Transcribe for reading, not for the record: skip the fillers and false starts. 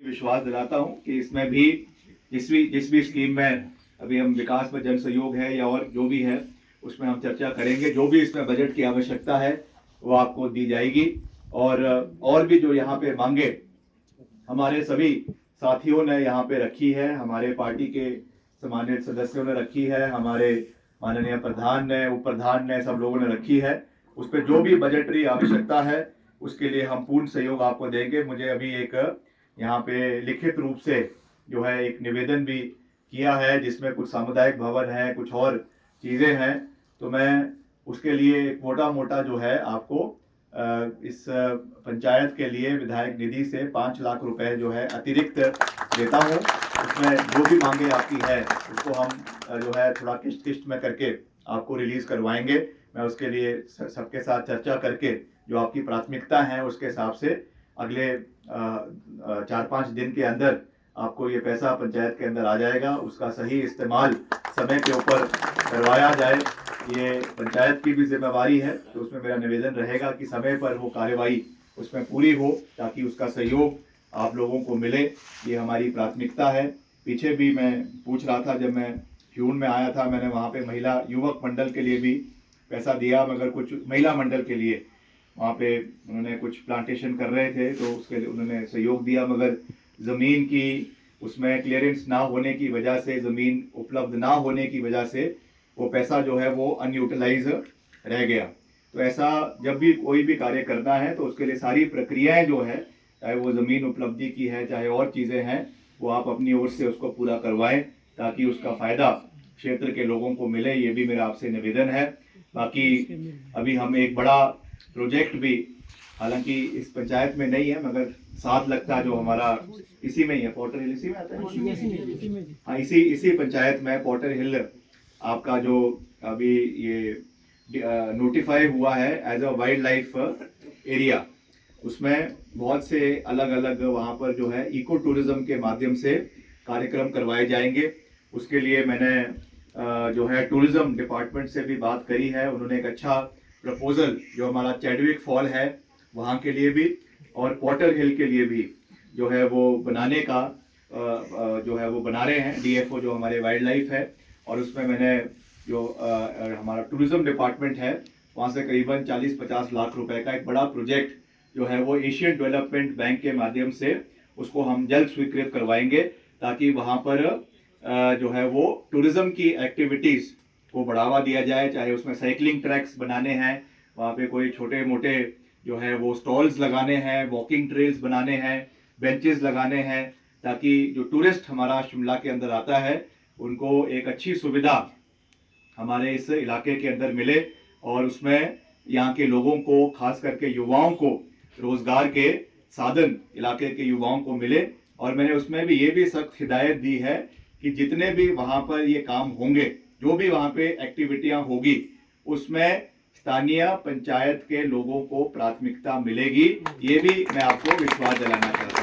विश्वास दिलाता हूं कि इसमें भी जिस भी स्कीम में अभी हम विकास में जन सहयोग है या और जो भी है उसमें हम चर्चा करेंगे। जो भी इसमें बजट की आवश्यकता है वो आपको दी जाएगी। और भी जो यहाँ पे मांगे हमारे सभी साथियों ने यहाँ पे रखी है, हमारे पार्टी के सम्मानित सदस्यों ने रखी है, हमारे माननीय प्रधान ने, उप प्रधान ने, सब लोगों ने रखी है। उस पर जो भी बजटरी आवश्यकता है उसके लिए हम पूर्ण सहयोग आपको देंगे। मुझे अभी एक यहाँ पे लिखित रूप से जो है एक निवेदन भी किया है जिसमें कुछ सामुदायिक भवन है, कुछ और चीज़ें हैं, तो मैं उसके लिए एक मोटा मोटा जो है आपको इस पंचायत के लिए विधायक निधि से 5 लाख रुपए जो है अतिरिक्त देता हूँ। उसमें जो भी मांगे आपकी है उसको हम जो है थोड़ा किस्त किस्त में करके आपको रिलीज करवाएंगे। मैं उसके लिए सबके साथ चर्चा करके जो आपकी प्राथमिकता है उसके हिसाब से अगले 4-5 दिन के अंदर आपको ये पैसा पंचायत के अंदर आ जाएगा। उसका सही इस्तेमाल समय के ऊपर करवाया जाए, ये पंचायत की भी जिम्मेवारी है। तो उसमें मेरा निवेदन रहेगा कि समय पर वो कार्यवाही उसमें पूरी हो ताकि उसका सहयोग आप लोगों को मिले, ये हमारी प्राथमिकता है। पीछे भी मैं पूछ रहा था, जब मैं ह्यून में आया था मैंने वहाँ पे महिला युवक मंडल के लिए भी पैसा दिया, मगर कुछ महिला मंडल के लिए वहाँ पे उन्होंने कुछ प्लांटेशन कर रहे थे तो उसके लिए उन्होंने सहयोग दिया, मगर ज़मीन की उसमें क्लियरेंस ना होने की वजह से, ज़मीन उपलब्ध ना होने की वजह से वो पैसा जो है वो अनयूटिलाइज रह गया। तो ऐसा जब भी कोई भी कार्य करना है तो उसके लिए सारी प्रक्रियाएं जो है, चाहे वो ज़मीन उपलब्धि की है, चाहे और चीज़ें हैं, वो आप अपनी ओर से उसको पूरा करवाएं ताकि उसका फ़ायदा क्षेत्र के लोगों को मिले। ये भी मेरा आपसे निवेदन है। बाकी अभी हम एक बड़ा प्रोजेक्ट भी, हालांकि इस पंचायत में नहीं है मगर साथ लगता जो हमारा इसी में ही है, पोर्टर हिल इसी में आता है, हाँ इसी पंचायत में पोर्टर हिल आपका जो अभी ये नोटिफाई हुआ है as a wild life area, उसमें बहुत से अलग अलग वहाँ पर जो है इको टूरिज्म के माध्यम से कार्यक्रम करवाए जाएंगे। उसके लिए मैंने जो है टूरिज्म डिपार्टमेंट से भी बात करी है। उन्होंने एक अच्छा प्रपोजल जो हमारा चैडविक फॉल है वहाँ के लिए भी और पॉटर हिल के लिए भी जो है वो बनाने का जो है वो बना रहे हैं, डीएफओ जो हमारे वाइल्ड लाइफ है। और उसमें मैंने जो हमारा टूरिज्म डिपार्टमेंट है वहाँ से करीबन 40-50 लाख रुपए का एक बड़ा प्रोजेक्ट जो है वो एशियन डेवलपमेंट बैंक के माध्यम से उसको हम जल्द स्वीकृत करवाएंगे ताकि वहाँ पर जो है वो टूरिज्म की एक्टिविटीज़ को बढ़ावा दिया जाए। चाहे उसमें साइकिलिंग ट्रैक्स बनाने हैं, वहाँ पे कोई छोटे मोटे जो है वो स्टॉल्स लगाने हैं, वॉकिंग ट्रेल्स बनाने हैं, बेंचेस लगाने हैं, ताकि जो टूरिस्ट हमारा शिमला के अंदर आता है उनको एक अच्छी सुविधा हमारे इस इलाके के अंदर मिले और उसमें यहाँ के लोगों को, खास करके युवाओं को, रोजगार के साधन इलाके के युवाओं को मिले। और मैंने उसमें भी ये भी सख्त हिदायत दी है कि जितने भी वहाँ पर ये काम होंगे, जो भी वहाँ पे एक्टिविटियाँ होगी, उसमें स्थानीय पंचायत के लोगों को प्राथमिकता मिलेगी। ये भी मैं आपको विश्वास दिलाना चाहता हूँ।